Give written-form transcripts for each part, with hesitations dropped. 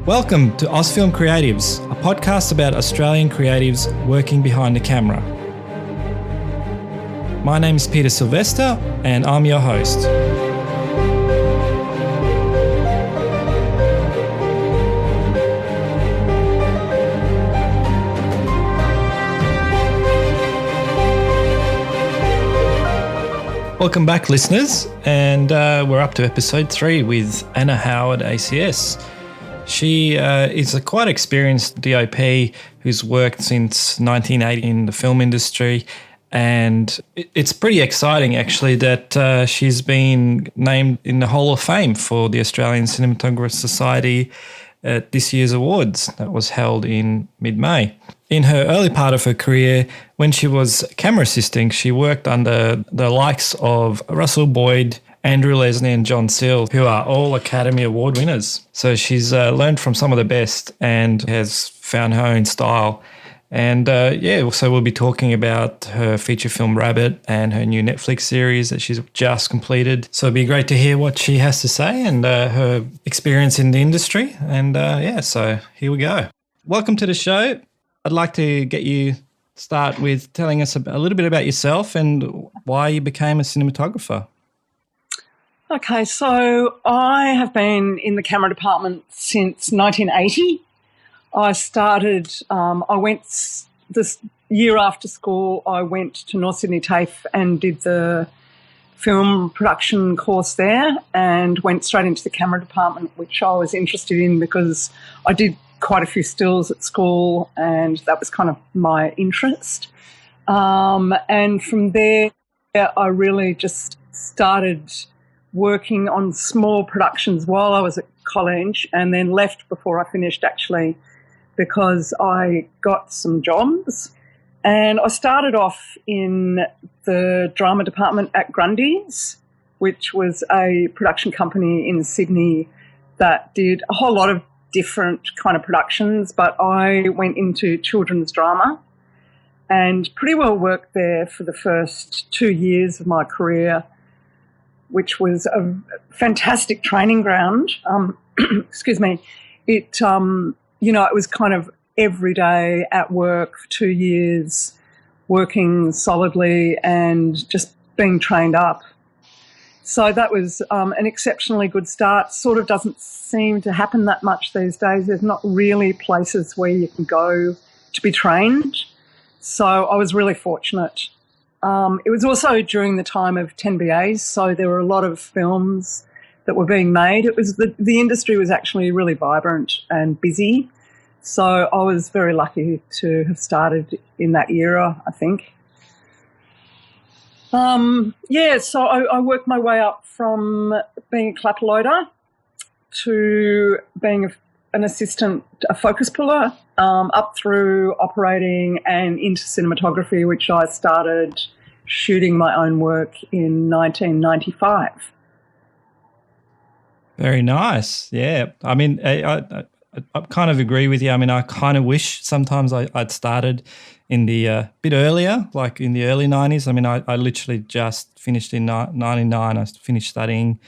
Welcome to Ausfilm Creatives, a podcast about Australian creatives working behind the camera. My name is Peter Sylvester and I'm your host. Welcome back, listeners, and we're up to episode 3 with Anna Howard, ACS. She is a quite experienced DOP who's worked since 1980 in the film industry, and it's pretty exciting actually that she's been named in the Hall of Fame for the Australian Cinematographer Society at this year's awards that was held in mid-May. In her early part of her career, when she was camera assisting, she worked under the likes of Russell Boyd, Andrew Leslie and John Seale, who are all Academy Award winners. So she's learned from some of the best and has found her own style. And so we'll be talking about her feature film Rabbit and her new Netflix series that she's just completed. So it'd be great to hear what she has to say and her experience in the industry. And so here we go. Welcome to the show. I'd like to get you start with telling us a little bit about yourself and why you became a cinematographer. Okay, so I have been in the camera department since 1980. I started, I went this year after school, I went to North Sydney TAFE and did the film production course there and went straight into the camera department, which I was interested in because I did quite a few stills at school and that was kind of my interest. And from there, I really just started working on small productions while I was at college and then left before I finished actually because I got some jobs. And I started off in the drama department at Grundy's, which was a production company in Sydney that did a whole lot of different kind of productions, but I went into children's drama and pretty well worked there for the first 2 years of my career, which was a fantastic training ground. Excuse me. It, it was kind of every day at work for 2 years, working solidly and just being trained up. So that was an exceptionally good start. Sort of doesn't seem to happen that much these days. There's not really places where you can go to be trained. So I was really fortunate. It was also during the time of 10BAs, so there were a lot of films that were being made. It was the industry was actually really vibrant and busy. So I was very lucky to have started in that era, I think. So I worked my way up from being a clapper loader to being an assistant, a focus puller, up through operating and into cinematography, which I started shooting my own work in 1995. Very nice. Yeah. I mean, I kind of agree with you. I mean, I kind of wish sometimes I'd started in the bit earlier, like in the early 90s. I mean, I literally just finished in 99. I finished studying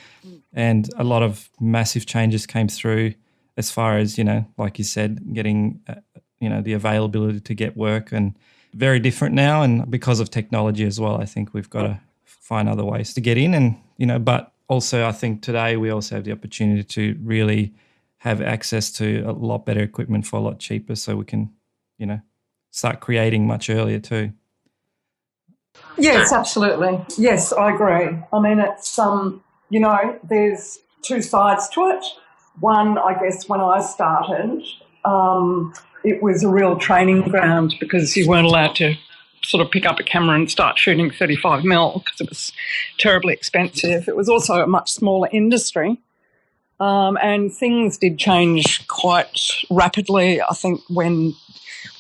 and a lot of massive changes came through as far as, like you said, getting, the availability to get work, and very different now. And because of technology as well, I think we've got to find other ways to get in and, but also I think today we also have the opportunity to really have access to a lot better equipment for a lot cheaper, so we can, start creating much earlier too. Yes, absolutely. Yes, I agree. I mean, it's, there's two sides to it. One, I guess, when I started, it was a real training ground because you weren't allowed to sort of pick up a camera and start shooting 35mm because it was terribly expensive. It was also a much smaller industry. And things did change quite rapidly, I think, when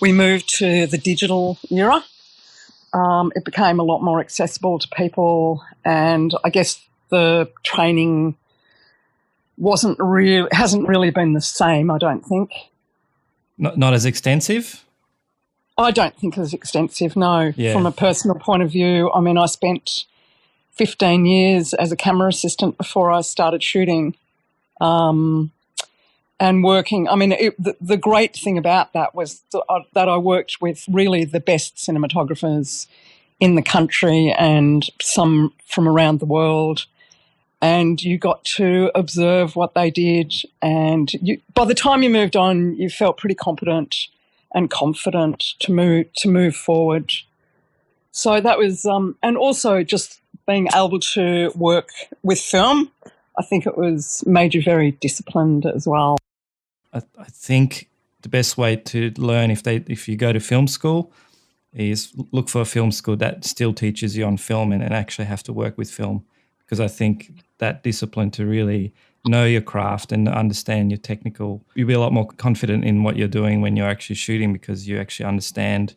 we moved to the digital era. It became a lot more accessible to people, and I guess the training hasn't really been the same, I don't think. Not as extensive? I don't think as extensive, no. Yeah. From a personal point of view, I mean, I spent 15 years as a camera assistant before I started shooting. and working. I mean, the great thing about that was that I worked with really the best cinematographers in the country and some from around the world. And you got to observe what they did. And by the time you moved on, you felt pretty competent and confident to move forward. So that was, and also just being able to work with film, I think it made you very disciplined as well. I think the best way to learn if you go to film school is look for a film school that still teaches you on film and actually have to work with film, because I think that discipline to really know your craft and understand your technical, you'll be a lot more confident in what you're doing when you're actually shooting, because you actually understand,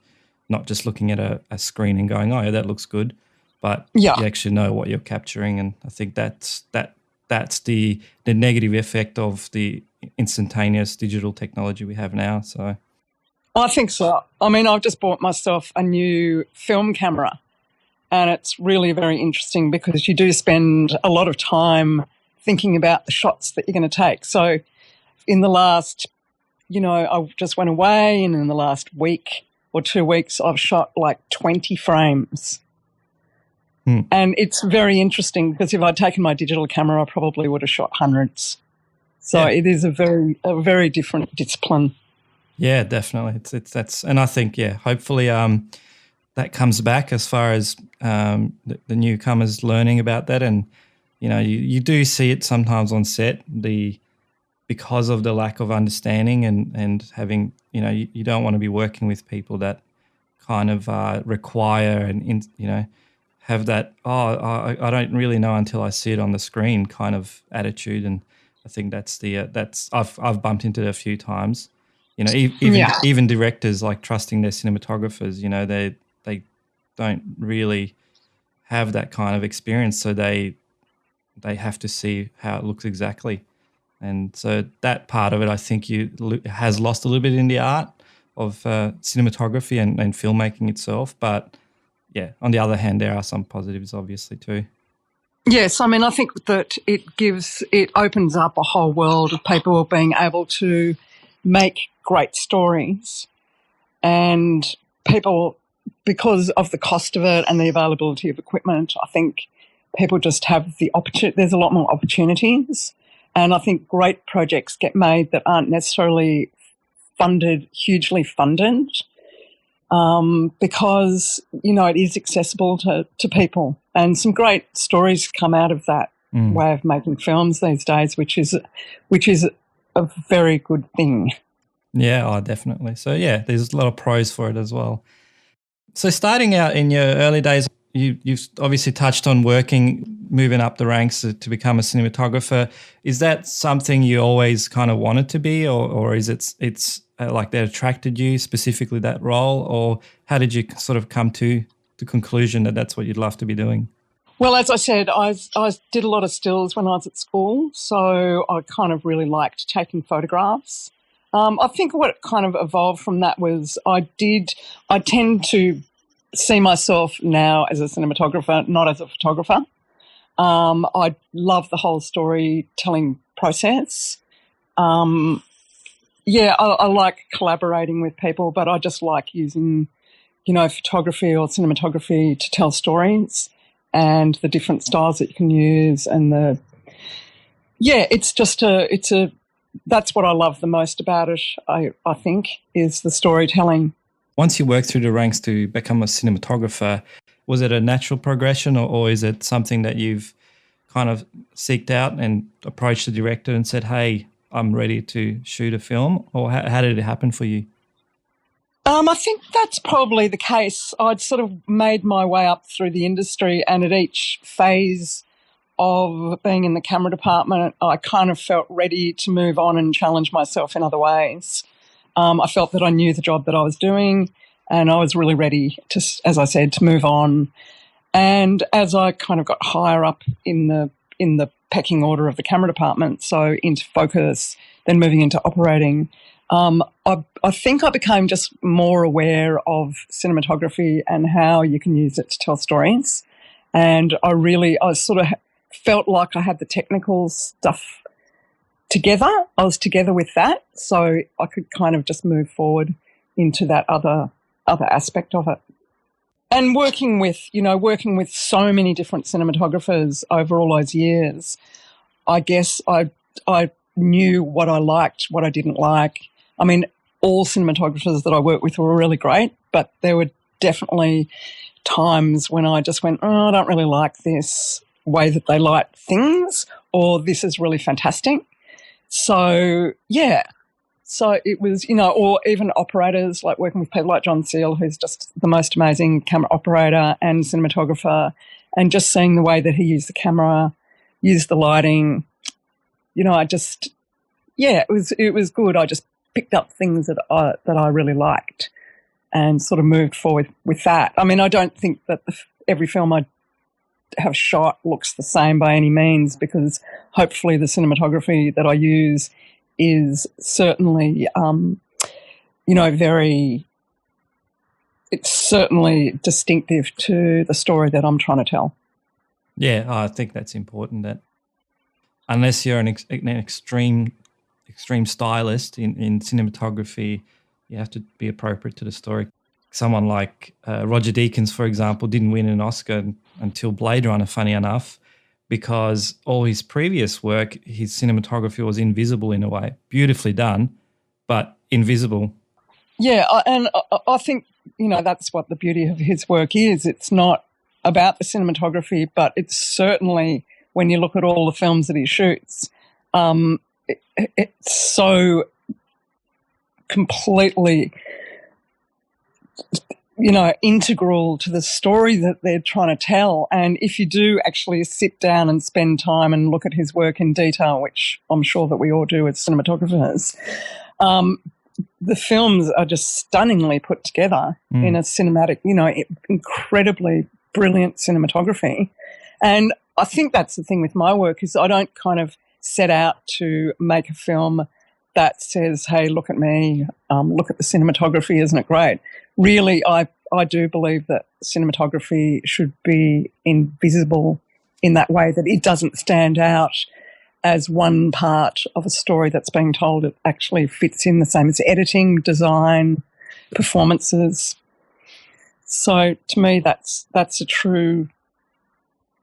not just looking at a screen and going, oh, yeah, that looks good, but you actually know what you're capturing. And I think that's the negative effect of the instantaneous digital technology we have now. So I think so. I mean, I've just bought myself a new film camera, and it's really very interesting because you do spend a lot of time thinking about the shots that you're going to take. So in the last, I just went away, and in the last week or 2 weeks, I've shot like 20 frames. And it's very interesting because if I'd taken my digital camera, I probably would have shot hundreds. So it is a very different discipline. Yeah, definitely. That's, and I think, hopefully that comes back as far as the newcomers learning about that. And, you do see it sometimes on set, because of the lack of understanding and having, you don't want to be working with people that kind of require and, have that, I don't really know until I see it on the screen kind of attitude. And I think I've bumped into it a few times. Even directors, like, trusting their cinematographers, they don't really have that kind of experience, so they have to see how it looks exactly. And so that part of it, I think, has lost a little bit in the art of cinematography and filmmaking itself. But yeah, on the other hand, there are some positives, obviously, too. Yes, I mean, I think that it opens up a whole world of people being able to make great stories, and people, because of the cost of it and the availability of equipment, I think people just have the opportunity. There's a lot more opportunities, and I think great projects get made that aren't necessarily hugely funded, because, it is accessible to people. And some great stories come out of that way of making films these days, which is a very good thing. Yeah, definitely. So, there's a lot of pros for it as well. So starting out in your early days, you've obviously touched on moving up the ranks to become a cinematographer. Is that something you always kind of wanted to be, or is it's like that attracted you specifically, that role, or how did you sort of come to the conclusion that that's what you'd love to be doing? Well, as I said, I did a lot of stills when I was at school, so I kind of really liked taking photographs. I think what kind of evolved from that was I tend to see myself now as a cinematographer, not as a photographer. I love the whole storytelling process. I like collaborating with people, but I just like using, photography or cinematography to tell stories, and the different styles that you can use, and that's what I love the most about it, I think, is the storytelling. Once you work through the ranks to become a cinematographer, was it a natural progression, or is it something that you've kind of seeked out and approached the director and said, hey, I'm ready to shoot a film? Or how did it happen for you? I think that's probably the case. I'd sort of made my way up through the industry, and at each phase of being in the camera department, I kind of felt ready to move on and challenge myself in other ways. I felt that I knew the job that I was doing, and I was really ready to, as I said, to move on. And as I kind of got higher up in the pecking order of the camera department, so into focus, then moving into operating, I think I became just more aware of cinematography and how you can use it to tell stories. And I sort of felt like I had the technical stuff together. I was together with that, so I could kind of just move forward into that other aspect of it. And working with so many different cinematographers over all those years, I guess I knew what I liked, what I didn't like. I mean, all cinematographers that I worked with were really great, but there were definitely times when I just went, oh, I don't really like this way that they light things, or this is really fantastic. So, yeah. So it was, or even operators, like working with people like John Seal, who's just the most amazing camera operator and cinematographer, and just seeing the way that he used the camera, used the lighting, it was good. I just picked up things that I really liked and sort of moved forward with that. I mean, I don't think that every film I have shot looks the same by any means, because hopefully the cinematography that I use is certainly, it's certainly distinctive to the story that I'm trying to tell. Yeah, I think that's important, that unless you're an extreme stylist in cinematography, you have to be appropriate to the story. Someone like Roger Deakins, for example, didn't win an Oscar until Blade Runner, funny enough, because all his previous work, his cinematography was invisible in a way. Beautifully done, but invisible. Yeah, and I think, that's what the beauty of his work is. It's not about the cinematography, but it's certainly, when you look at all the films that he shoots, it's so completely, integral to the story that they're trying to tell. And if you do actually sit down and spend time and look at his work in detail, which I'm sure that we all do as cinematographers, the films are just stunningly put together in a cinematic, incredibly brilliant cinematography. And I think that's the thing with my work, is I don't kind of set out to make a film that says, hey, look at me, look at the cinematography, isn't it great? Really, I do believe that cinematography should be invisible in that way, that it doesn't stand out as one part of a story that's being told. It actually fits in the same as editing, design, performances. So to me, that's a true,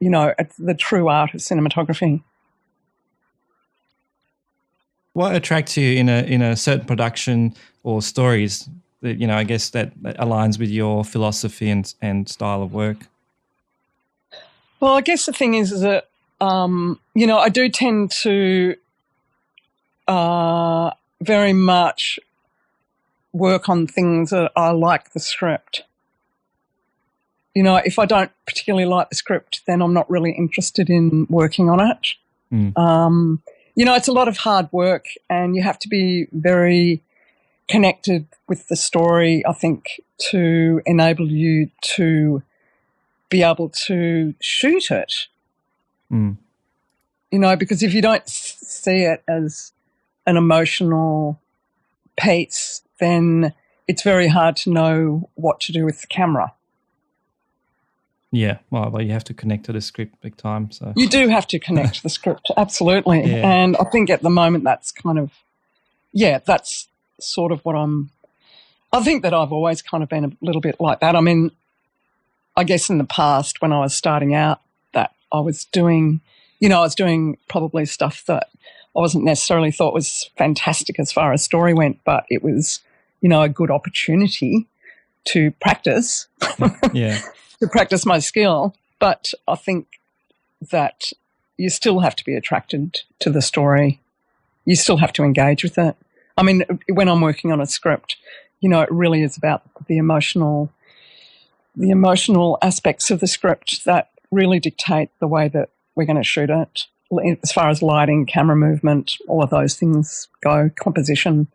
the true art of cinematography. What attracts you in a certain production or stories that, I guess that aligns with your philosophy and style of work? Well, I guess the thing is that, I do tend to very much work on things that I like the script. If I don't particularly like the script, then I'm not really interested in working on it. It's a lot of hard work, and you have to be very connected with the story, I think, to enable you to be able to shoot it. Because if you don't see it as an emotional piece, then it's very hard to know what to do with the camera. Yeah, well, you have to connect to the script big time. So you do have to connect to the script, absolutely. Yeah. And I think at the moment that's kind of, that's sort of what I think that I've always kind of been a little bit like that. I mean, I guess in the past when I was starting out, that I was doing probably stuff that I wasn't necessarily thought was fantastic as far as story went, but it was, a good opportunity to practice. Yeah. To practice my skill. But I think that you still have to be attracted to the story. You still have to engage with it. I mean, when I'm working on a script, it really is about the emotional aspects of the script that really dictate the way that we're going to shoot it, as far as lighting, camera movement, all of those things go, composition.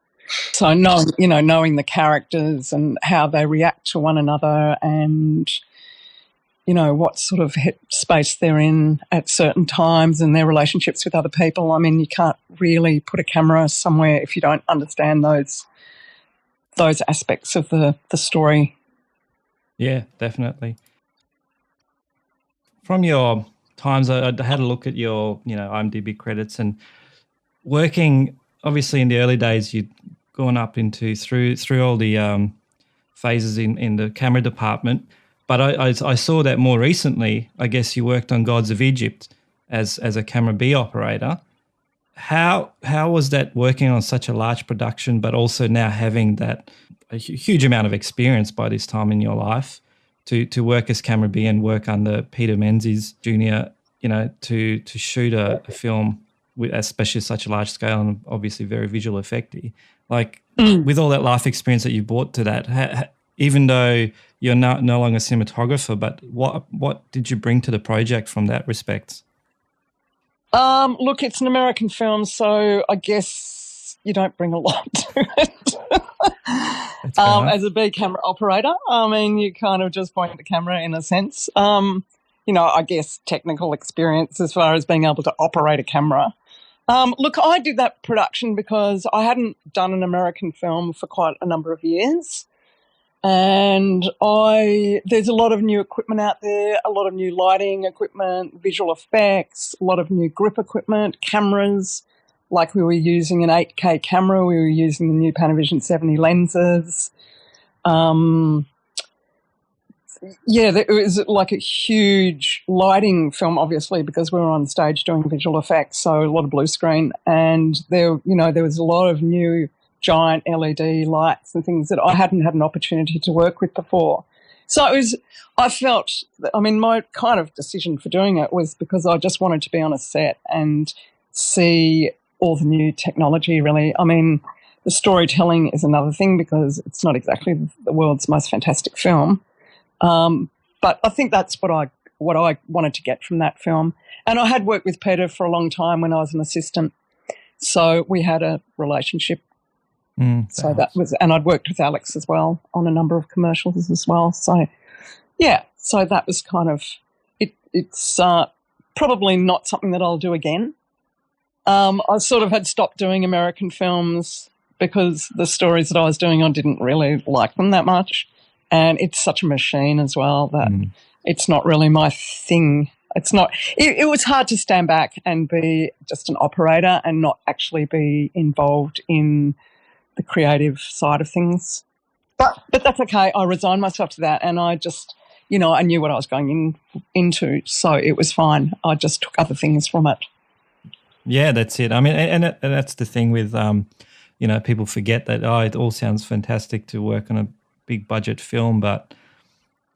So knowing the characters and how they react to one another, and what sort of space they're in at certain times and their relationships with other people. I mean, you can't really put a camera somewhere if you don't understand those aspects of the story. Yeah, definitely. From your times, I had a look at your, IMDb credits, and working, obviously in the early days, you'd gone up into through all the phases in the camera department. But I saw that more recently, I guess you worked on Gods of Egypt as a camera B operator. How was that working on such a large production, but also now having that a huge amount of experience by this time in your life to work as camera B and work under Peter Menzies Jr., to shoot a film with especially such a large scale and obviously very visual effecty. Like with all that life experience that you brought to that, even though you're no longer a cinematographer, but what did you bring to the project from that respect? Look, it's an American film, so I guess you don't bring a lot to it. As a B camera operator, I mean, you kind of just point the camera in a sense. I guess technical experience as far as being able to operate a camera. Look, I did that production because I hadn't done an American film for quite a number of years. And there's a lot of new equipment out there, a lot of new lighting equipment, visual effects, a lot of new grip equipment, cameras. Like we were using an 8K camera, we were using the new Panavision 70 lenses. It was like a huge lighting film, obviously, because we were on stage doing visual effects, so a lot of blue screen. And there was a lot of new giant LED lights and things that I hadn't had an opportunity to work with before. So my kind of decision for doing it was because I just wanted to be on a set and see all the new technology, really. I mean, the storytelling is another thing because it's not exactly the world's most fantastic film. But I think that's what I wanted to get from that film. And I had worked with Peter for a long time when I was an assistant. So we had a relationship. And I'd worked with Alex as well on a number of commercials as well. So, so that was kind of it. It's probably not something that I'll do again. I sort of had stopped doing American films because the stories that I was doing, I didn't really like them that much. And it's such a machine as well that it's not really my thing. It's not. It was hard to stand back and be just an operator and not actually be involved in the creative side of things. But that's okay. I resigned myself to that and I just, I knew what I was going into, so it was fine. I just took other things from it. Yeah, that's it. I mean, and that's the thing with, people forget that, it all sounds fantastic to work on a big budget film, but,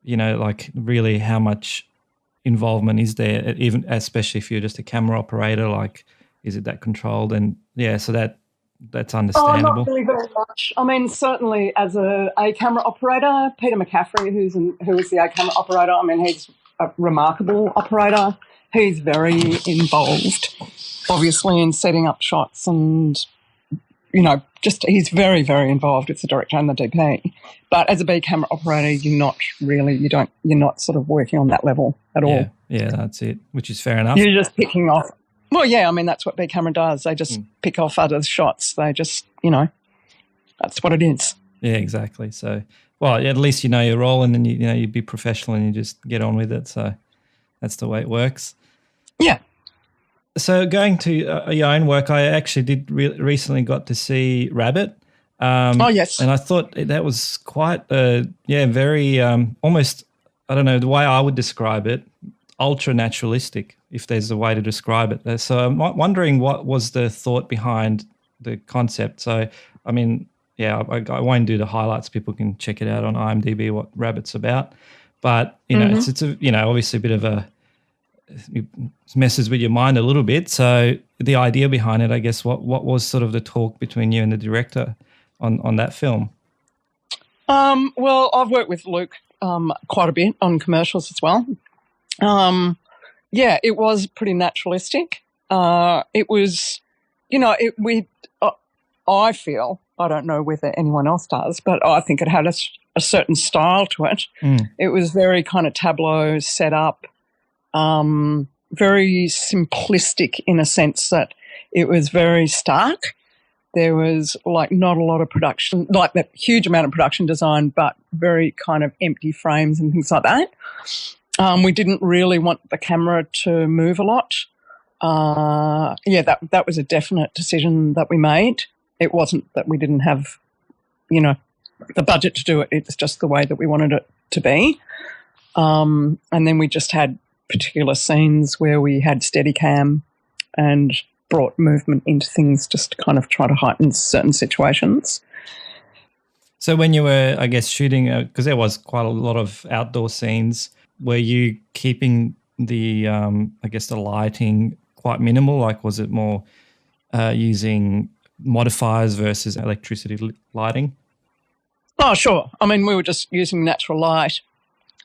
like really how much involvement is there, even especially if you're just a camera operator, like is it that controlled? And so that's understandable. Not really very much. I mean, certainly as a camera operator, Peter McCaffrey, who is the A camera operator, I mean, he's a remarkable operator. He's very involved, obviously, in setting up shots and, he's very, very involved with the director and the DP. But as a B camera operator, you're not sort of working on that level at all. Yeah, that's it, which is fair enough. You're just picking off. Well, yeah, I mean, that's what B camera does. They just pick off other shots. They just, that's what it is. Yeah, exactly. So, well, at least you know your role and then, you be professional and you just get on with it. So that's the way it works. Yeah. So going to your own work, I actually did recently got to see Rabbit. Yes. And I thought that was quite, very almost, I don't know, the way I would describe it, ultra naturalistic, if there's a way to describe it. So I'm wondering what was the thought behind the concept. So, I mean, I won't do the highlights. People can check it out on IMDb, what Rabbit's about. But, it's a, obviously a bit of it messes with your mind a little bit. So the idea behind it, I guess, what was sort of the talk between you and the director on that film? Well, I've worked with Luke quite a bit on commercials as well. It was pretty naturalistic. It was, I feel, I don't know whether anyone else does, but I think it had a certain style to it. It was very kind of tableau set up, very simplistic in a sense that it was very stark. There was like not a lot of production, like that huge amount of production design, but very kind of empty frames and things like that. We didn't really want the camera to move a lot. that was a definite decision that we made. It wasn't that we didn't have, the budget to do it. It's just the way that we wanted it to be. And then we just had particular scenes where we had Steadicam and brought movement into things just to kind of try to heighten certain situations. So when you were, I guess, shooting, because there was quite a lot of outdoor scenes, were you keeping the, the lighting quite minimal? Like, was it more using modifiers versus electricity lighting? Oh, sure. I mean, we were just using natural light.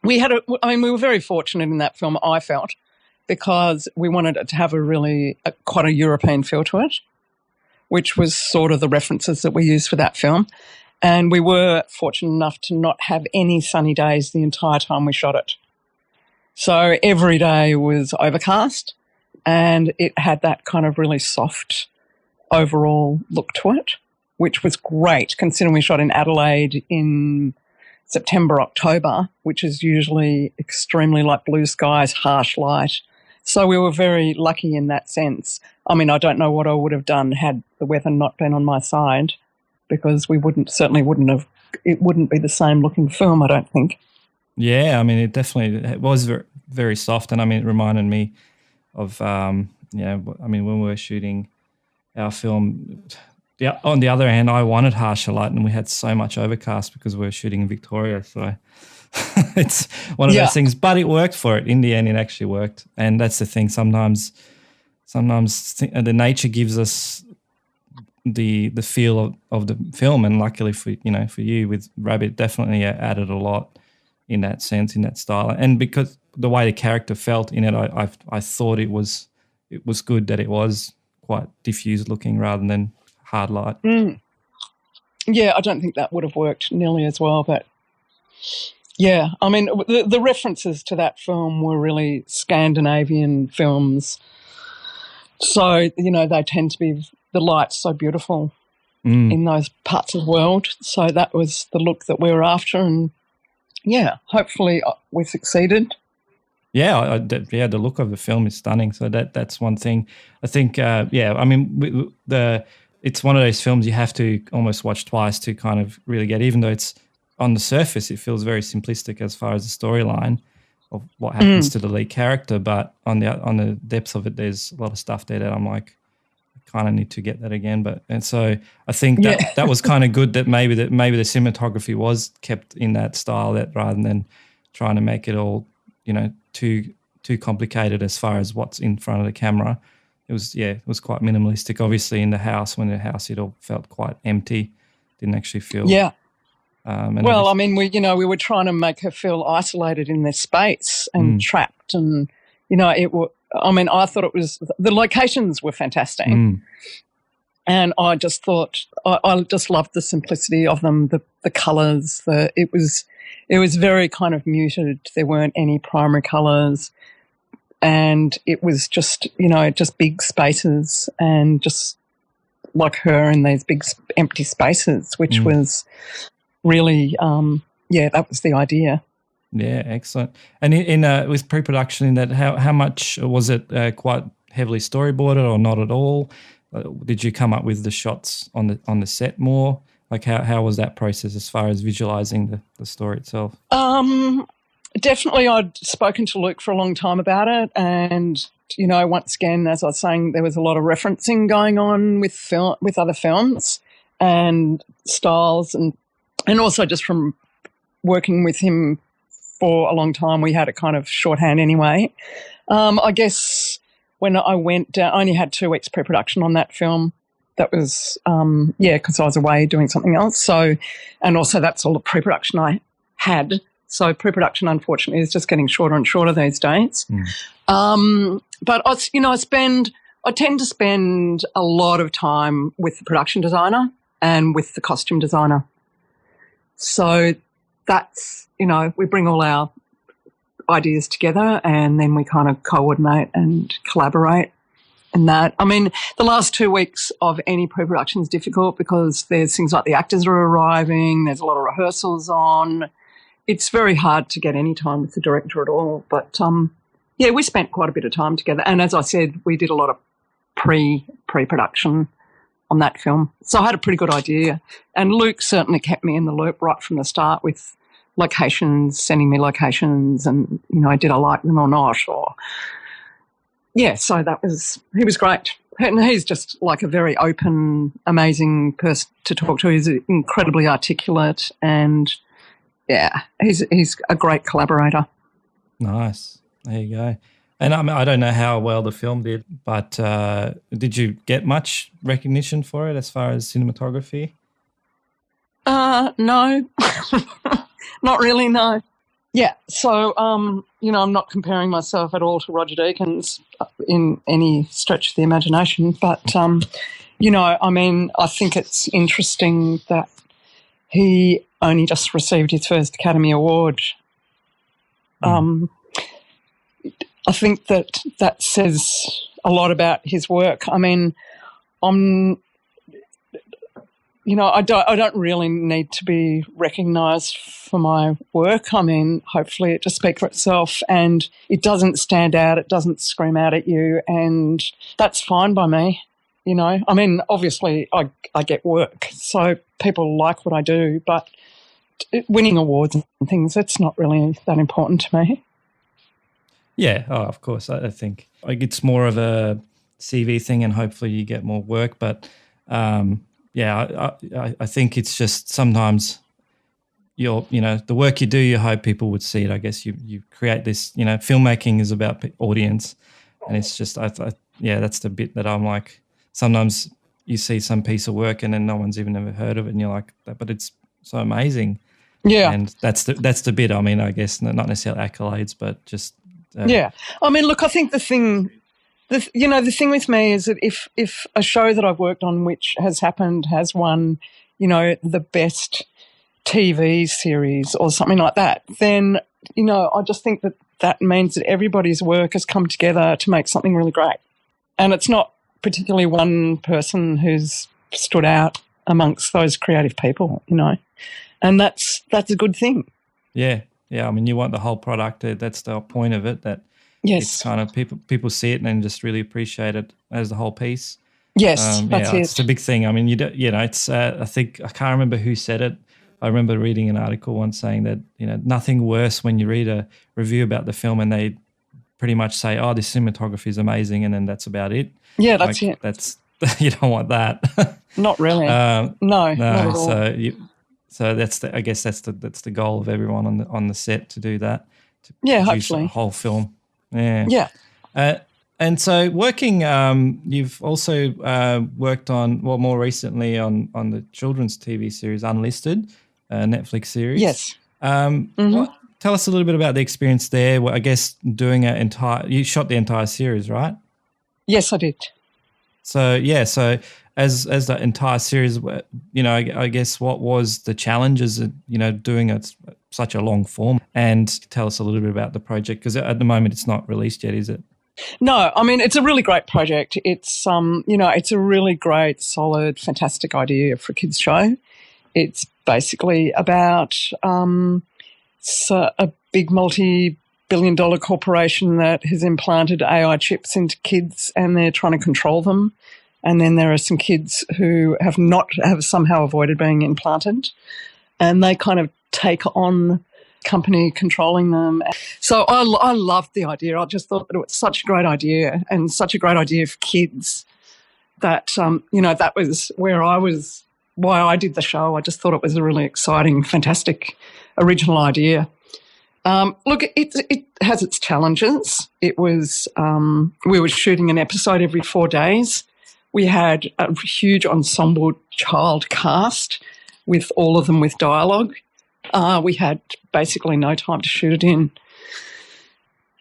We were very fortunate in that film, I felt, because we wanted it to have quite a European feel to it, which was sort of the references that we used for that film. And we were fortunate enough to not have any sunny days the entire time we shot it. So every day was overcast, and it had that kind of really soft overall look to it, which was great considering we shot in Adelaide in September, October, which is usually extremely like blue skies, harsh light. So we were very lucky in that sense. I mean, I don't know what I would have done had the weather not been on my side, because it wouldn't be the same looking film, I don't think. Yeah, I mean, it was very, very soft, and I mean, it reminded me of, when we were shooting our film. Yeah. On the other hand, I wanted harsher light, and we had so much overcast because we were shooting in Victoria. So it's one of those things, but it worked for it. In the end, it actually worked, and that's the thing. Sometimes the nature gives us the feel of the film, and luckily for you with Rabbit, definitely added a lot in that sense, in that style, and because the way the character felt in it, I thought it was good that it was quite diffused looking rather than hard light. Yeah, I don't think that would have worked nearly as well, but yeah, I mean, the references to that film were really Scandinavian films, so they tend to be the light's so beautiful in those parts of the world. So that was the look that we were after, and yeah, hopefully we succeeded. Yeah, the look of the film is stunning. So that's one thing. I think, I mean, it's one of those films you have to almost watch twice to kind of really get, even though it's on the surface, it feels very simplistic as far as the storyline of what happens to the lead character. But on the depths of it, there's a lot of stuff there that I'm like, kind of need to get that again. And so I think that was kind of good that maybe the cinematography was kept in that style, that rather than trying to make it all, too complicated as far as what's in front of the camera. It was quite minimalistic. Obviously in the house, it all felt quite empty, didn't actually feel. Yeah. I mean, we were trying to make her feel isolated in this space and trapped, and I thought it was, the locations were fantastic. And I just thought, I just loved the simplicity of them, the colours, it was very kind of muted. There weren't any primary colours, and it was just, just big spaces, and just like her in these big empty spaces, which was really, that was the idea. Yeah, excellent. And in with pre-production in that, how much was it quite heavily storyboarded or not at all? Did you come up with the shots on the set more? Like how was that process as far as visualizing the story itself? Definitely, I'd spoken to Luke for a long time about it, and once again, as I was saying, there was a lot of referencing going on with other films and styles, and also just from working with him for a long time, we had a kind of shorthand anyway. I guess when I went down, I only had 2 weeks pre-production on that film. That was, because I was away doing something else. So, and also that's all the pre-production I had. So pre-production, unfortunately, is just getting shorter and shorter these days. But I tend to spend a lot of time with the production designer and with the costume designer. So that's, we bring all our ideas together, and then we kind of coordinate and collaborate. And that, I mean, the last 2 weeks of any pre-production is difficult because there's things like the actors are arriving, there's a lot of rehearsals on. It's very hard to get any time with the director at all. But Yeah, we spent quite a bit of time together. And as I said, we did a lot of pre-production on that film. So I had a pretty good idea. And Luke certainly kept me in the loop right from the start with locations, sending me locations and, did I like them or not? Or yeah, so he was great. And he's just like a very open, amazing person to talk to. He's incredibly articulate and, yeah, he's a great collaborator. Nice. There you go. And I don't know how well the film did, but did you get much recognition for it as far as cinematography? No, not really, no. Yeah, so, I'm not comparing myself at all to Roger Deakins in any stretch of the imagination, but, I think it's interesting that he only just received his first Academy Award. I think that says a lot about his work. I mean, I don't really need to be recognised for my work. I mean, hopefully it just speaks for itself and it doesn't stand out, it doesn't scream out at you, and that's fine by me, I mean, obviously I get work, so people like what I do, but winning awards and things, that's not really that important to me. Yeah, of course. I think it's more of a CV thing and hopefully you get more work, but yeah, I think it's just sometimes the work you do, you hope people would see it. I guess you create this, filmmaking is about audience, and it's just, that's the bit that I'm like, sometimes you see some piece of work and then no one's even ever heard of it and you're like, but it's so amazing. Yeah. And that's the bit, I mean, I guess not necessarily accolades, but just. Yeah. I mean, look, I think the thing with me is that if a show that I've worked on which has won, the best TV series or something like that, then, I just think that means that everybody's work has come together to make something really great. And it's not particularly one person who's stood out amongst those creative people, and that's a good thing. Yeah. Yeah, I mean, you want the whole product. That's the point of it. That yes, it's kind of people see it and just really appreciate it as the whole piece. Yes, that's it. It's a big thing. I mean, it's. I think I can't remember who said it. I remember reading an article once saying that nothing worse when you read a review about the film and they pretty much say, "Oh, this cinematography is amazing," and then that's about it. Yeah, that's it. That's you don't want that. Not really. No, not at all. So I guess that's the goal of everyone on the set to do that. To produce hopefully a whole film. Yeah. Yeah. And so working, you've also worked on more recently on the children's TV series Unlisted, Netflix series. Yes. Tell us a little bit about the experience there. Well, I guess you shot the entire series, right? Yes, I did. So as the entire series, I guess what was the challenges of, doing such a long form, and tell us a little bit about the project, because at the moment it's not released yet, is it? No, I mean, it's a really great project. It's, it's a really great, solid, fantastic idea for a kids show. It's basically about a big multi-billion-dollar corporation that has implanted AI chips into kids and they're trying to control them. And then there are some kids who have somehow avoided being implanted, and they kind of take on company controlling them. So I loved the idea. I just thought that it was such a great idea and such a great idea for kids that, that was why I did the show. I just thought it was a really exciting, fantastic, original idea. Look, it has its challenges. It was, we were shooting an episode every 4 days. We had a huge ensemble child cast with all of them with dialogue. We had basically no time to shoot it in.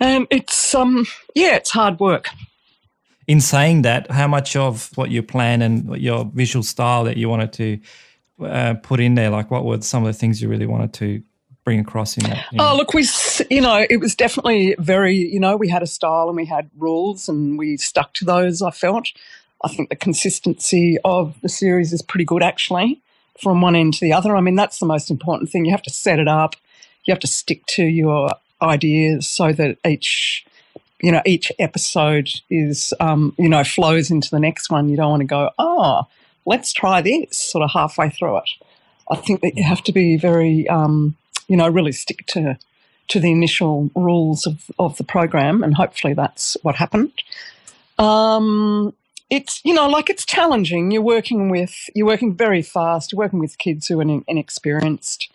And it's, it's hard work. In saying that, how much of what you plan and your visual style that you wanted to put in there, like what were some of the things you really wanted to bring across in that? Oh, look, it was definitely very, we had a style and we had rules and we stuck to those, I felt. I think the consistency of the series is pretty good, actually, from one end to the other. I mean, that's the most important thing. You have to set it up. You have to stick to your ideas so that each each episode is, flows into the next one. You don't want to go, let's try this sort of halfway through it. I think that you have to be very, really stick to the initial rules of the program, and hopefully that's what happened. It's challenging. You're working very fast. You're working with kids who are inexperienced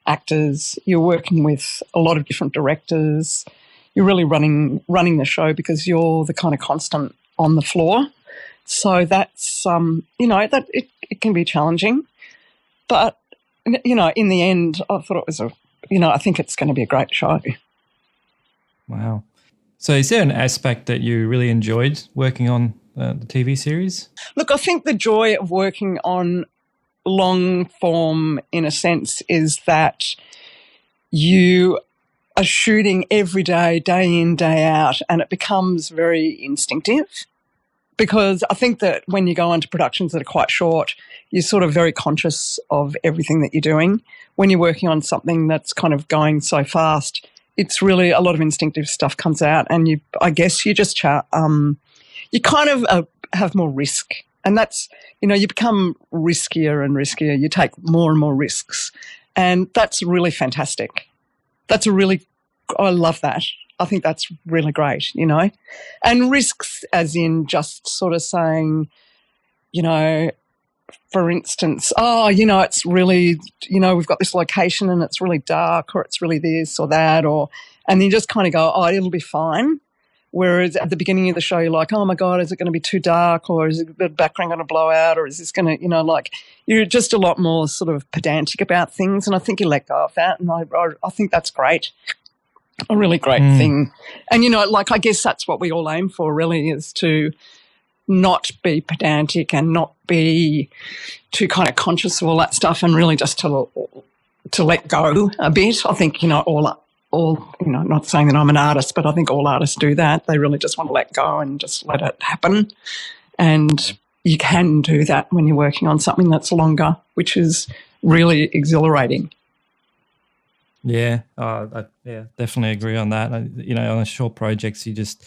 actors. You're working with a lot of different directors. You're really running the show because you're the kind of constant on the floor. So that's, it can be challenging. But, in the end, I thought it was I think it's going to be a great show. Wow. So is there an aspect that you really enjoyed working on the TV series? Look, I think the joy of working on long form, in a sense, is that you are shooting every day, day in, day out, and it becomes very instinctive. Because I think that when you go into productions that are quite short, you're sort of very conscious of everything that you're doing. When you're working on something that's kind of going so fast, it's really a lot of instinctive stuff comes out, and you just you kind of have more risk, and that's you become riskier and riskier. You take more and more risks, and that's really fantastic. I love that. I think that's really great, and risks as in just sort of saying, for instance, it's really, we've got this location and it's really dark, or it's really this or that, and then you just kind of go, it'll be fine. Whereas at the beginning of the show, you're like, oh my God, is it going to be too dark, or is the background going to blow out, or is this going to, you're just a lot more sort of pedantic about things, and I think you let go of that, and I think that's great. A really great thing. And, I guess that's what we all aim for, really, is to not be pedantic and not be too kind of conscious of all that stuff, and really just to let go a bit. I think, all, not saying that I'm an artist, but I think all artists do that. They really just want to let go and just let it happen. And you can do that when you're working on something that's longer, which is really exhilarating. Yeah, I definitely agree on that. On the short projects, you just,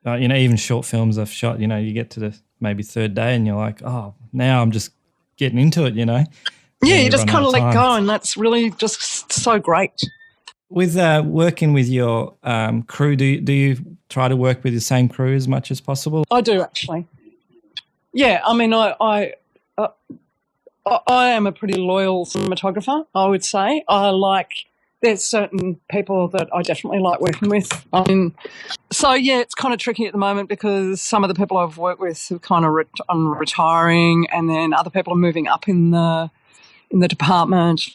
even short films I've shot, you get to the maybe third day and you're like, now I'm just getting into it, Yeah, you just kind of let go, and that's really just so great. With working with your crew, do you try to work with the same crew as much as possible? I do, actually. Yeah, I mean, I am a pretty loyal cinematographer, I would say. There's certain people that I definitely like working with. It's kind of tricky at the moment because some of the people I've worked with are kind of retiring, and then other people are moving up in the department.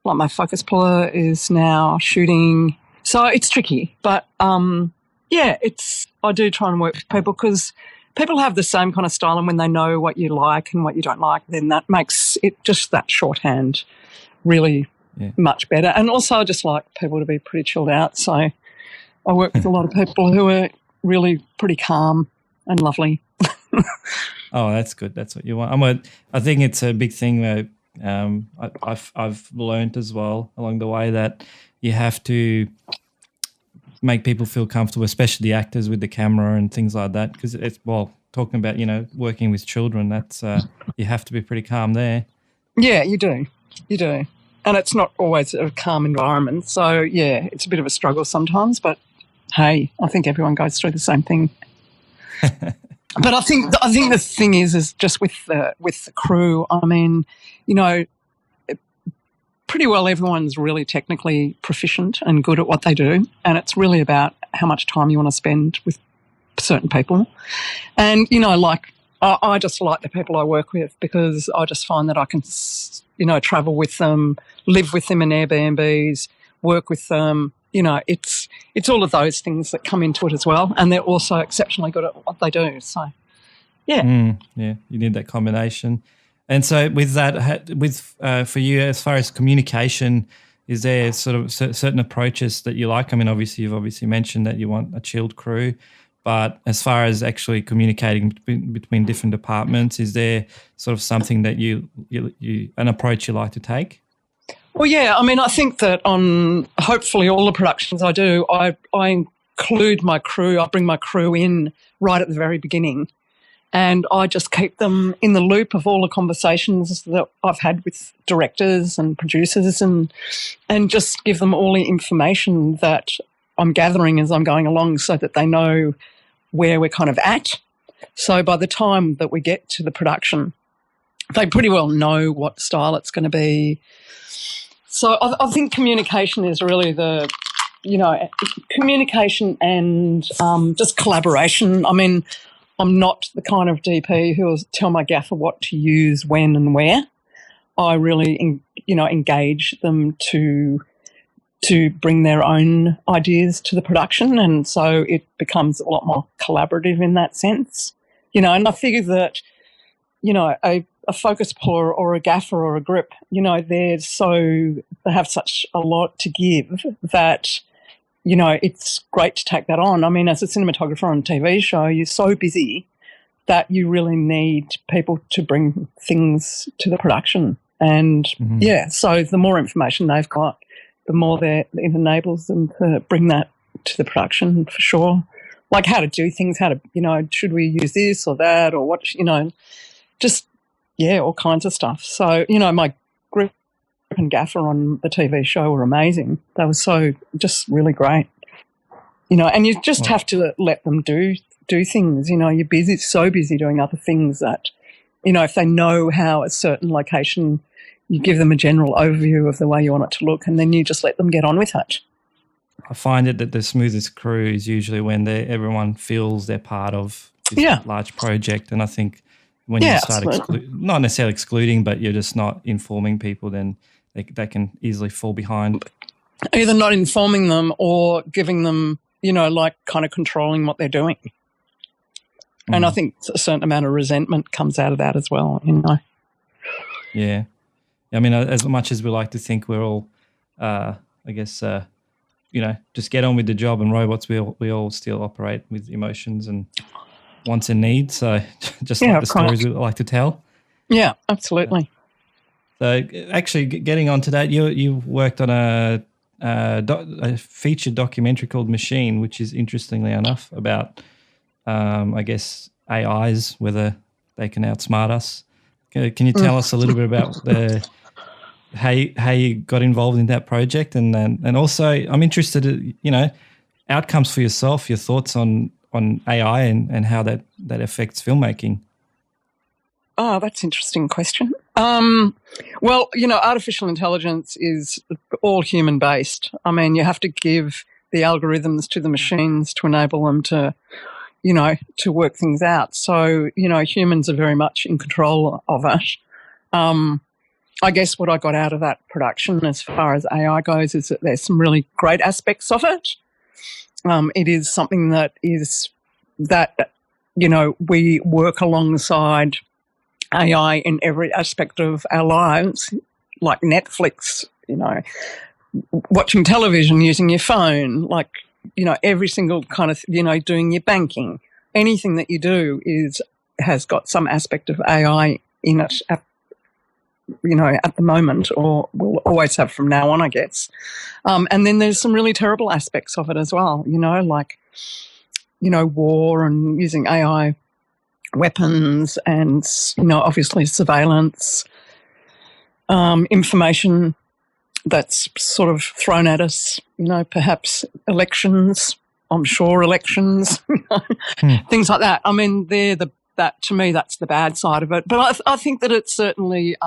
Like my focus puller is now shooting. So it's tricky. But, I do try and work with people because people have the same kind of style, and when they know what you like and what you don't like, then that makes it just that shorthand really much better. And also I just like people to be pretty chilled out. So I work with a lot of people who are really pretty calm and lovely. Oh, that's good. That's what you want. I think it's a big thing that I've learned as well along the way, that you have to make people feel comfortable, especially the actors with the camera and things like that. Because talking about working with children, that's you have to be pretty calm there. Yeah, you do, and it's not always a calm environment. So it's a bit of a struggle sometimes. But hey, I think everyone goes through the same thing. But I think the thing is just with the crew. I mean, pretty well everyone's really technically proficient and good at what they do, and it's really about how much time you want to spend with certain people. And I just like the people I work with because I just find that I can travel with them, live with them in Airbnbs, work with them. It's all of those things that come into it as well, and they're also exceptionally good at what they do. So you need that combination. And so with that, for you, as far as communication, is there sort of certain approaches that you like? I mean, you've obviously mentioned that you want a chilled crew, but as far as actually communicating between different departments, is there sort of something that you an approach you like to take? Well, yeah. I mean, I think that on hopefully all the productions I do, I include my crew. I bring my crew in right at the very beginning, and I just keep them in the loop of all the conversations that I've had with directors and producers, and just give them all the information that I'm gathering as I'm going along, so that they know where we're kind of at. So by the time that we get to the production, they pretty well know what style it's going to be. So I think communication is really communication and just collaboration. I mean, I'm not the kind of DP who will tell my gaffer what to use, when and where. I really, engage them to bring their own ideas to the production, and so it becomes a lot more collaborative in that sense. And I figure that, a focus puller or a gaffer or a grip, they have such a lot to give that, it's great to take that on. I mean, as a cinematographer on a TV show, you're so busy that you really need people to bring things to the production. And, so the more information they've got, the more it enables them to bring that to the production for sure. Like how to do things, how to, should we use this or that or what, just, all kinds of stuff. So, my grip and gaffer on the TV show were amazing. They were so just really great. And you just have to let them do things. You're so busy doing other things that, if they know how a certain location, you give them a general overview of the way you want it to look, and then you just let them get on with it. I find it that the smoothest crew is usually when everyone feels they're part of this large project. And I think when you start not necessarily excluding, but you're just not informing people, then they can easily fall behind. Either not informing them or giving them, kind of controlling what they're doing. And I think a certain amount of resentment comes out of that as well, Yeah. I mean, as much as we like to think we're all, just get on with the job and robots, we all still operate with emotions and wants and needs. So just like the stories we like to tell. Yeah, absolutely. So actually getting onto that, you worked on a featured documentary called Machine, which is interestingly enough about, AIs, whether they can outsmart us. Can you tell us a little bit about how you got involved in that project, and also I'm interested in outcomes for yourself, your thoughts on AI and how that affects filmmaking. Oh, that's an interesting question. Well, artificial intelligence is all human based. I mean, you have to give the algorithms to the machines to enable them to work things out. So, humans are very much in control of it. I guess what I got out of that production as far as AI goes is that there's some really great aspects of it. It is something that we work alongside AI in every aspect of our lives, like Netflix, watching television, using your phone, like, every single kind of, doing your banking. Anything that you do has got some aspect of AI in it at the moment, or will always have from now on, I guess. And then there's some really terrible aspects of it as well, like, war and using AI weapons and, obviously surveillance, information that's sort of thrown at us, perhaps elections, I'm sure elections, things like that. I mean, to me, that's the bad side of it. But I think that it's certainly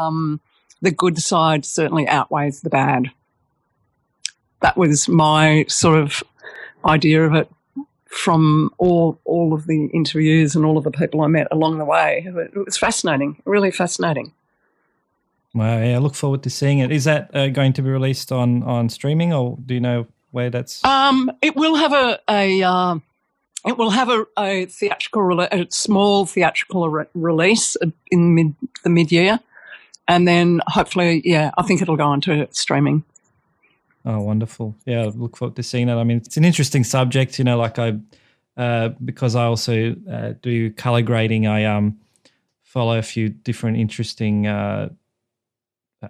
the good side certainly outweighs the bad. That was my sort of idea of it from all of the interviews and all of the people I met along the way. It was fascinating, really fascinating. Well, yeah, I look forward to seeing it. Is that going to be released on streaming, or do you know where that's? It will have a theatrical, a small theatrical release in the mid-year, and then hopefully, I think it'll go on to streaming. Oh, wonderful! Yeah, I look forward to seeing it. I mean, it's an interesting subject, because I also do color grading. I follow a few different interesting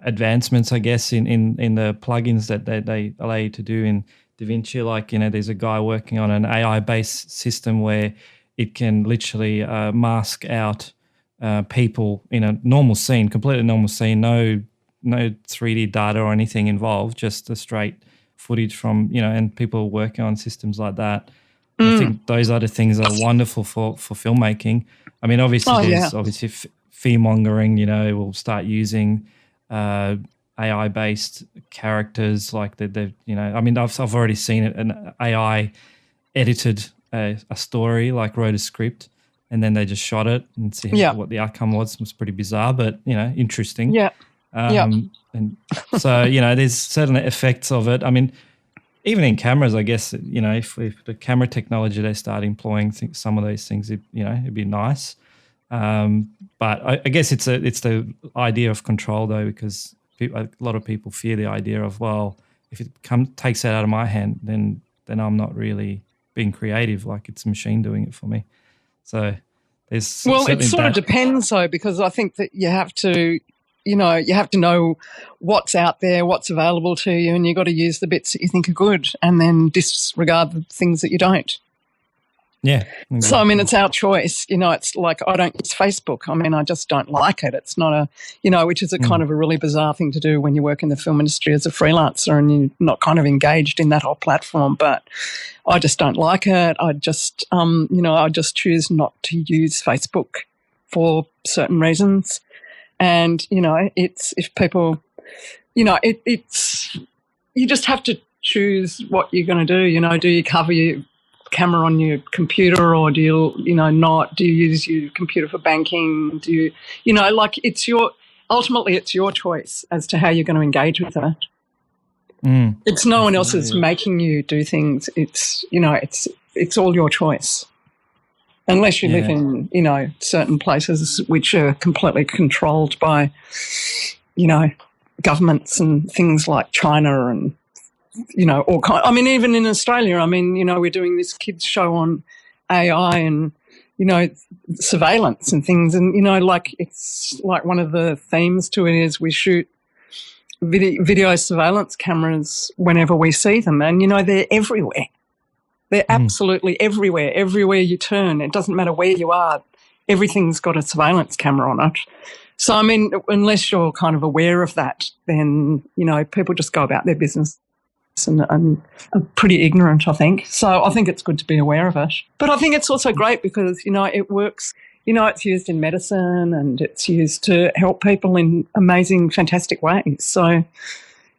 advancements, I guess, in the plugins that they allow you to do in DaVinci. Like, there's a guy working on an AI-based system where it can literally mask out people in a normal scene, completely normal scene, no 3D data or anything involved, just a straight footage from, and people working on systems like that. I think those other things are wonderful for filmmaking. I mean, obviously there's obviously fear mongering, we'll start using AI-based characters like they've, I mean, I've already seen it, an AI edited a story, like wrote a script, and then they just shot it and see what the outcome was. It was pretty bizarre, but, interesting. Yeah. And so, there's certain effects of it. I mean, even in cameras, I guess, if the camera technology, they start employing some of those things, it'd be nice. But I guess it's the idea of control, though, because a lot of people fear the idea of, well, if it takes that out of my hand, then I'm not really being creative, like it's a machine doing it for me. So there's it sort of depends, though, because I think that you have to know what's out there, what's available to you, and you've got to use the bits that you think are good and then disregard the things that you don't. Yeah. Exactly. So, I mean, it's our choice. It's like I don't use Facebook. I mean, I just don't like it. It's not which is a kind of a really bizarre thing to do when you work in the film industry as a freelancer and you're not kind of engaged in that whole platform. But I just don't like it. I just, I just choose not to use Facebook for certain reasons. And, it's if people, it's you just have to choose what you're going to do. Do you cover your camera on your computer, or do you, not? Do you use your computer for banking? Do you, ultimately it's your choice as to how you're going to engage with it. It's no one else's making you do things. It's, it's all your choice. Unless you live in, certain places which are completely controlled by, governments and things like China and, all kind. I mean, even in Australia, I mean, we're doing this kids show on AI and, surveillance and things. And, it's like one of the themes to it is we shoot video surveillance cameras whenever we see them. And, they're everywhere. They're absolutely everywhere. Everywhere you turn, it doesn't matter where you are, everything's got a surveillance camera on it. So, I mean, unless you're kind of aware of that, then, people just go about their business and are pretty ignorant, I think. So I think it's good to be aware of it. But I think it's also great because, it works, it's used in medicine and it's used to help people in amazing, fantastic ways. So,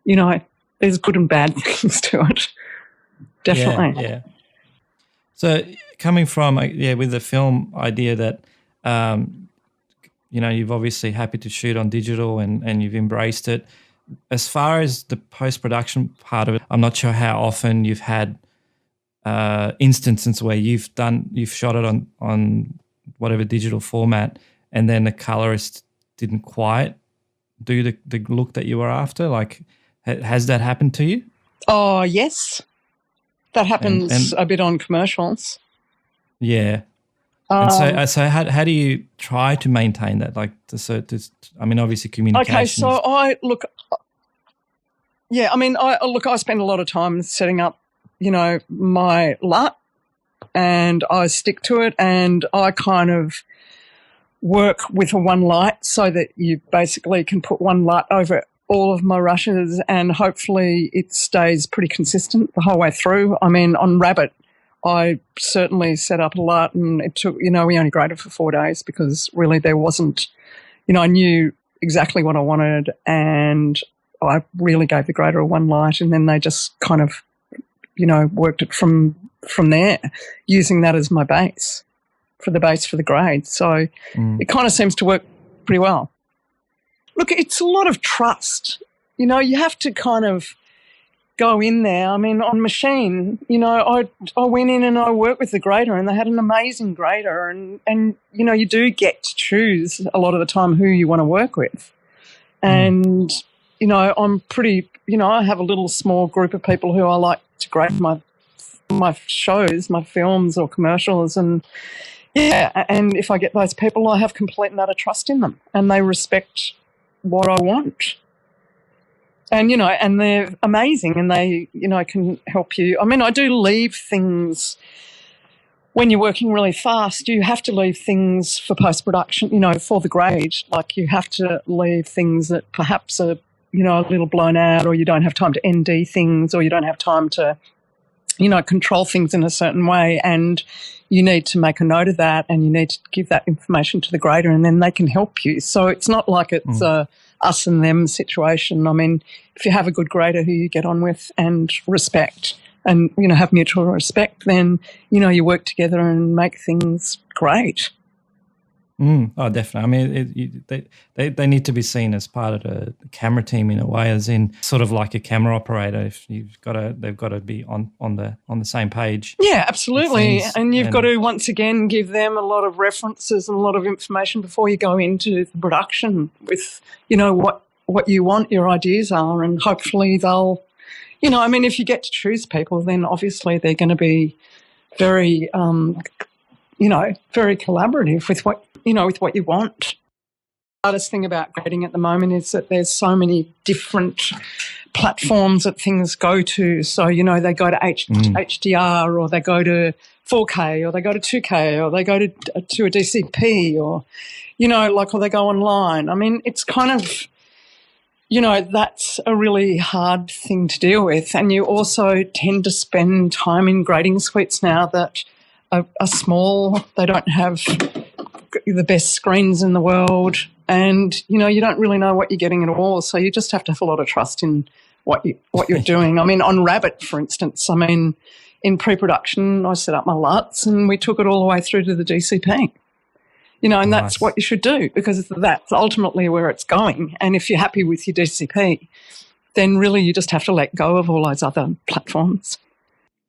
there's good and bad things to it. Definitely. Yeah. So coming from, with the film idea that, you've obviously happy to shoot on digital and you've embraced it. As far as the post-production part of it, I'm not sure how often you've had instances where you've shot it on whatever digital format and then the colorist didn't quite do the look that you were after. Like, has that happened to you? Oh, yes. That happens a bit on commercials. Yeah. And so how do you try to maintain that? Like, I mean, obviously communication. Okay, so I spend a lot of time setting up, my LUT, and I stick to it, and I kind of work with a one light so that you basically can put one LUT over all of my rushes and hopefully it stays pretty consistent the whole way through. I mean, on Rabbit, I certainly set up a LUT and it took, we only graded for 4 days because really there wasn't, I knew exactly what I wanted and I really gave the grader a one light and then they just kind of, worked it from there, using that as my base for the grade. So it kind of seems to work pretty well. Look, it's a lot of trust. You have to kind of go in there. I mean, on Machine, I went in and I worked with the grader and they had an amazing grader and you do get to choose a lot of the time who you want to work with. And, I'm pretty, I have a little small group of people who I like to grade my shows, my films or commercials and if I get those people, I have complete and utter trust in them and they respect what I want. And, and they're amazing, and they, can help you. I mean, I do leave things when you're working really fast. You have to leave things for post-production, for the grade. Like, you have to leave things that perhaps are, a little blown out, or you don't have time to ND things, or you don't have time to, control things in a certain way. And you need to make a note of that, and you need to give that information to the grader, and then they can help you. So it's not like it's a us and them situation. I mean, if you have a good grader who you get on with and respect and, have mutual respect, then, you work together and make things great. Oh, definitely. I mean, they need to be seen as part of the camera team in a way, as in sort of like a camera operator. If they've got to be on the same page. Yeah, absolutely. And you've got to once again give them a lot of references and a lot of information before you go into the production with, what you want, your ideas are, and hopefully they'll, I mean, if you get to choose people, then obviously they're going to be very, very collaborative with what you want. The hardest thing about grading at the moment is that there's so many different platforms that things go to. So, they go to HDR, or they go to 4K, or they go to 2K, or they go to a DCP, or, or they go online. I mean, it's kind of, that's a really hard thing to deal with. And you also tend to spend time in grading suites now that are small. They don't have the best screens in the world, and you don't really know what you're getting at all. So you just have to have a lot of trust in what you're doing. I mean, on Rabbit, for instance, in pre-production, I set up my LUTs and we took it all the way through to the DCP. And nice. That's what you should do, because that's ultimately where it's going. And if you're happy with your DCP, then really you just have to let go of all those other platforms.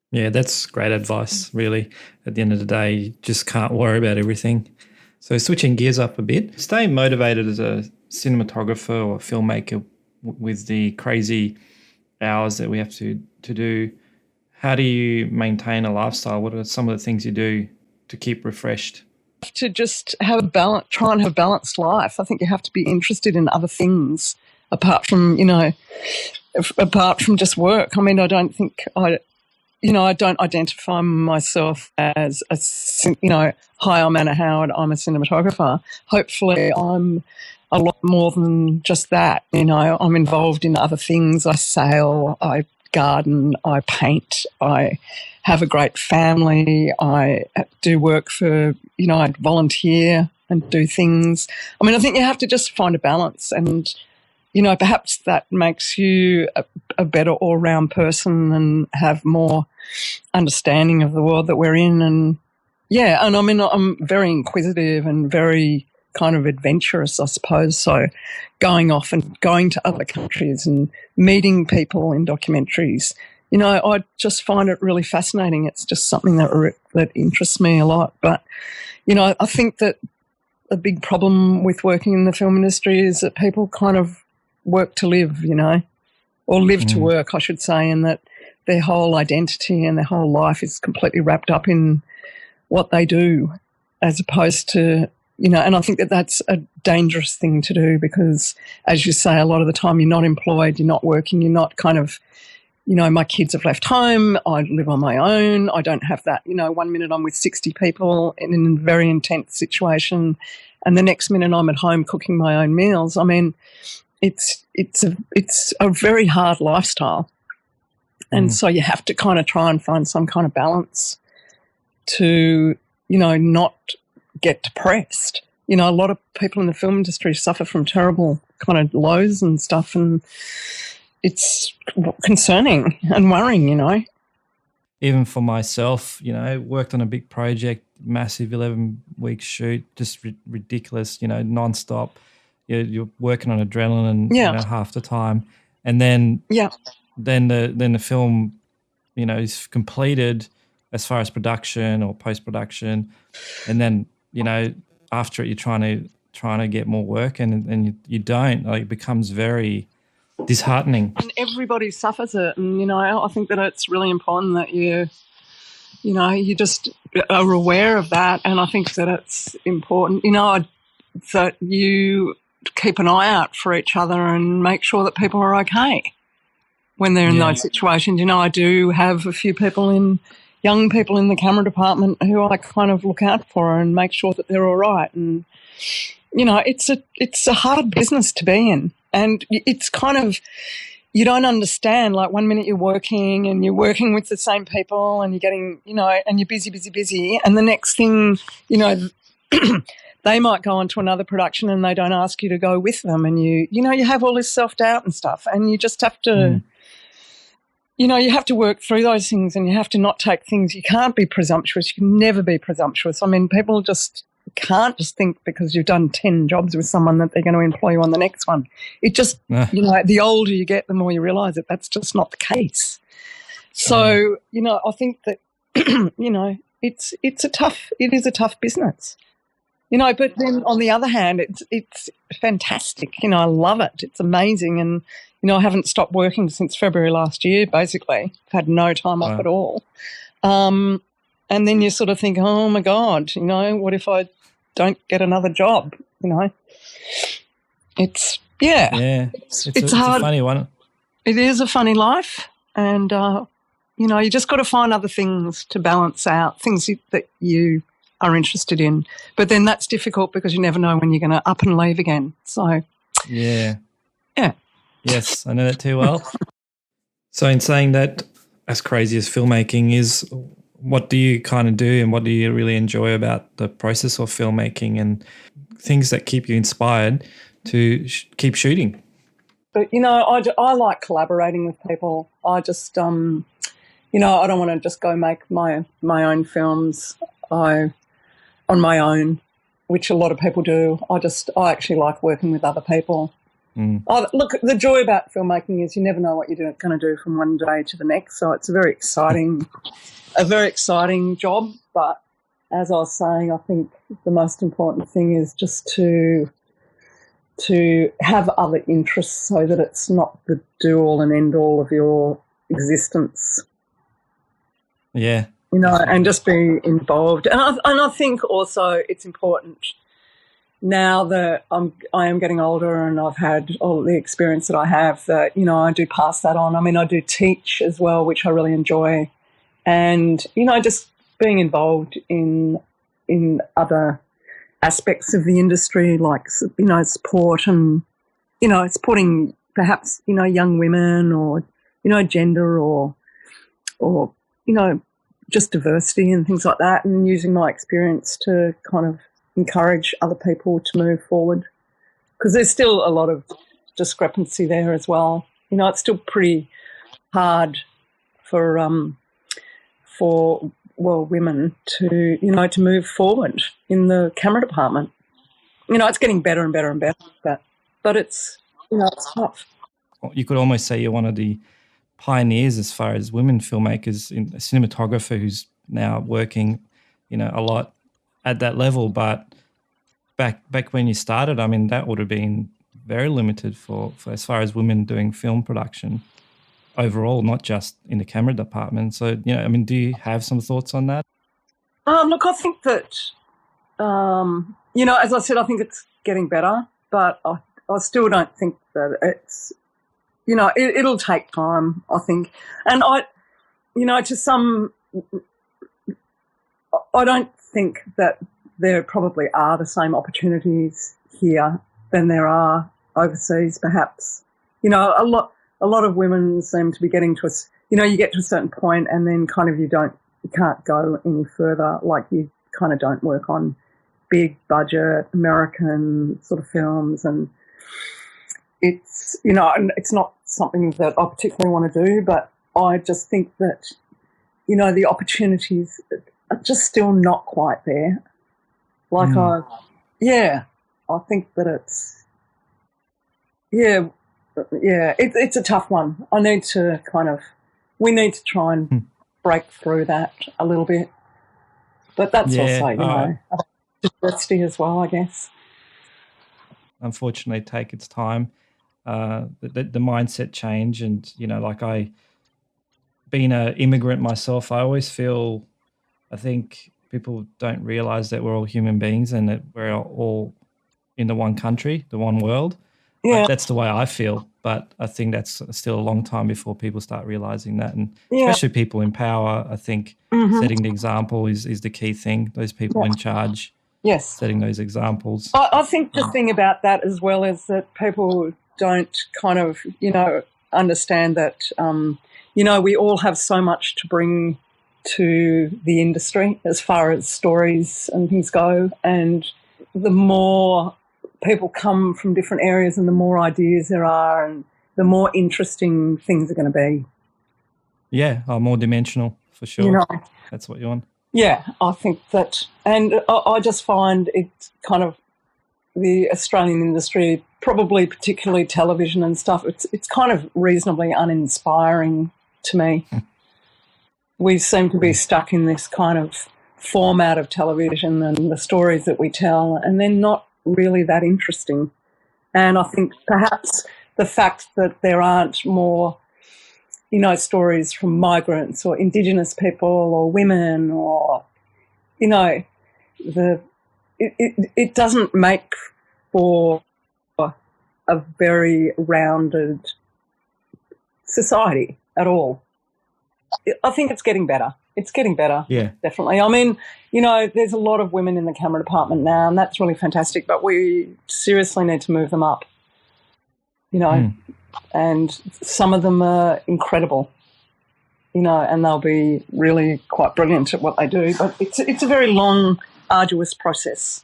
Yeah, that's great advice, really. At the end of the day, you just can't worry about everything. So switching gears up a bit, stay motivated as a cinematographer or filmmaker with the crazy hours that we have to do. How do you maintain a lifestyle? What are some of the things you do to keep refreshed? To just try and have a balanced life. I think you have to be interested in other things apart from just work. I mean, I don't identify myself as hi, I'm Anna Howard, I'm a cinematographer. Hopefully I'm a lot more than just that. I'm involved in other things. I sail, I garden, I paint, I have a great family, I do work for, I volunteer and do things. I mean, I think you have to just find a balance, and, perhaps that makes you a better all-round person and have more understanding of the world that we're in. And, yeah, and I mean, I'm very inquisitive and very kind of adventurous, I suppose. So going off and going to other countries and meeting people in documentaries, I just find it really fascinating. It's just something that interests me a lot. But, I think that a big problem with working in the film industry is that people kind of work to live, or live to work, I should say, and that their whole identity and their whole life is completely wrapped up in what they do, as opposed to, and I think that that's a dangerous thing to do, because, as you say, a lot of the time you're not employed, you're not working, you're not kind of, my kids have left home, I live on my own, I don't have that, 1 minute I'm with 60 people in a very intense situation, and the next minute I'm at home cooking my own meals. I mean, it's a very hard lifestyle. And so you have to kind of try and find some kind of balance to, not get depressed. A lot of people in the film industry suffer from terrible kind of lows and stuff, and it's concerning and worrying, Even for myself, worked on a big project, massive 11-week shoot, just ridiculous, nonstop. You're working on adrenaline half the time. And then the film, is completed as far as production or post-production. And then, after it, you're trying to get more work and you don't. Like, it becomes very disheartening. And everybody suffers it. And, I think that it's really important that you just are aware of that. And I think that it's important, that you keep an eye out for each other and make sure that people are okay when they're in those situations. You know, I do have a few young people in the camera department who I kind of look out for and make sure that they're all right. And, you know, it's a hard business to be in. And it's kind of, you don't understand, like one minute you're working with the same people and you're getting, you know, and you're busy. And the next thing, you know, they might go on to another production and they don't ask you to go with them. And you have all this self-doubt and stuff, and you just have to, you know, you have to work through those things, and you have to not take things. You can't be presumptuous. You can never be presumptuous. I mean, people just can't just think because you've done 10 jobs with someone that they're going to employ you on the next one. It just, you know, the older you get, the more you realise that that's just not the case. So, you know, I think that, you know, it is a tough business. You know, but then on the other hand, it's fantastic. You know, I love it. It's amazing. And, you know, I haven't stopped working since February last year, basically. I've had no time off at all. And then you sort of think, oh, my God, you know, what if I don't get another job, you know? It's hard. It's a funny one. It is a funny life. And, you know, you just got to find other things to balance out, things that you are interested in. But then that's difficult because you never know when you're going to up and leave again. So, yeah. Yes, I know that too well. So in saying that, as crazy as filmmaking is, what do you kind of do and what do you really enjoy about the process of filmmaking and things that keep you inspired to keep shooting? But, you know, I like collaborating with people. I just, you know, I don't want to just go make my own films on my own, which a lot of people do. I actually like working with other people. Look, the joy about filmmaking is you never know what you're going to do from one day to the next. So it's a very exciting job. But as I was saying, I think the most important thing is just to have other interests so that it's not the do-all and end-all of your existence. Yeah. You know, and just be involved. And I think also it's important now that I am getting older and I've had all the experience that I have that, you know, I do pass that on. I mean, I do teach as well, which I really enjoy. And, you know, just being involved in other aspects of the industry, like, you know, support and, you know, supporting perhaps, you know, young women or, you know, gender or you know, just diversity and things like that, and using my experience to kind of encourage other people to move forward, because there's still a lot of discrepancy there as well. You know, it's still pretty hard for women to, you know, to move forward in the camera department. You know, it's getting better and better and better, but it's, you know, it's tough. You could almost say you're one of the pioneers as far as women filmmakers, in a cinematographer who's now working, you know, a lot at that level. But back when you started, I mean, that would have been very limited for as far as women doing film production overall, not just in the camera department. So, you know, I mean, do you have some thoughts on that? Look, I think that, you know, as I said, I think it's getting better, but I still don't think that it's, you know, it'll take time, I think. And you know, I don't think that there probably are the same opportunities here than there are overseas, perhaps. You know, a lot of women seem to be getting to us, you know, you get to a certain point and then kind of you can't go any further, like you kind of don't work on big budget American sort of films, and it's, you know, it's not something that I particularly want to do, but I just think that, you know, the opportunities are just still not quite there. Like I think that it's, it's a tough one. We need to try and break through that a little bit. But that's also, you know, diversity as well, I guess. Unfortunately, take its time. The mindset change, and, you know, like being an immigrant myself, I always feel, I think people don't realize that we're all human beings and that we're all in the one country, the one world. Yeah. That's the way I feel, but I think that's still a long time before people start realizing that, and Yeah. especially people in power. I think setting the example is the key thing. Those people in charge, Yes, setting those examples. I think the thing about that as well is that people don't kind of, understand that, we all have so much to bring to the industry as far as stories and things go. And the more people come from different areas and the more ideas there are and the more interesting things are going to be. Yeah, more dimensional for sure. That's what you want. Yeah, I think that, and I just find it kind of the Australian industry, probably particularly television and stuff, it's kind of reasonably uninspiring to me. We seem to be stuck in this kind of format of television and the stories that we tell, and they're not really that interesting. And I think perhaps the fact that there aren't more, stories from migrants or Indigenous people or women or, it doesn't make for a very rounded society at all. I think it's getting better. It's getting better. Yeah. Definitely. I mean, there's a lot of women in the camera department now, and that's really fantastic, but we seriously need to move them up, and some of them are incredible, and they'll be really quite brilliant at what they do, but it's a very long, arduous process.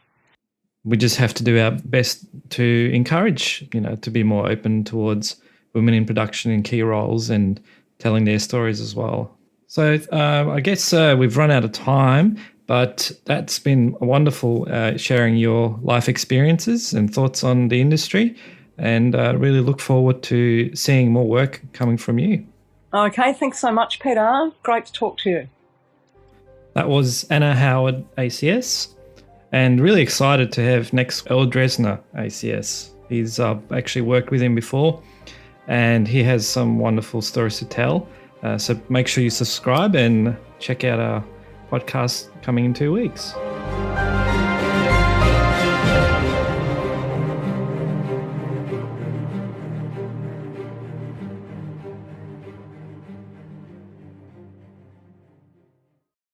We just have to do our best to encourage, to be more open towards women in production in key roles and telling their stories as well. So I guess we've run out of time, but that's been wonderful sharing your life experiences and thoughts on the industry, and really look forward to seeing more work coming from you. Okay, thanks so much, Peter. Great to talk to you. That was Anna Howard, ACS, and really excited to have next El Dresner, ACS. He's actually worked with him before, and he has some wonderful stories to tell. So make sure you subscribe and check out our podcast coming in 2 weeks.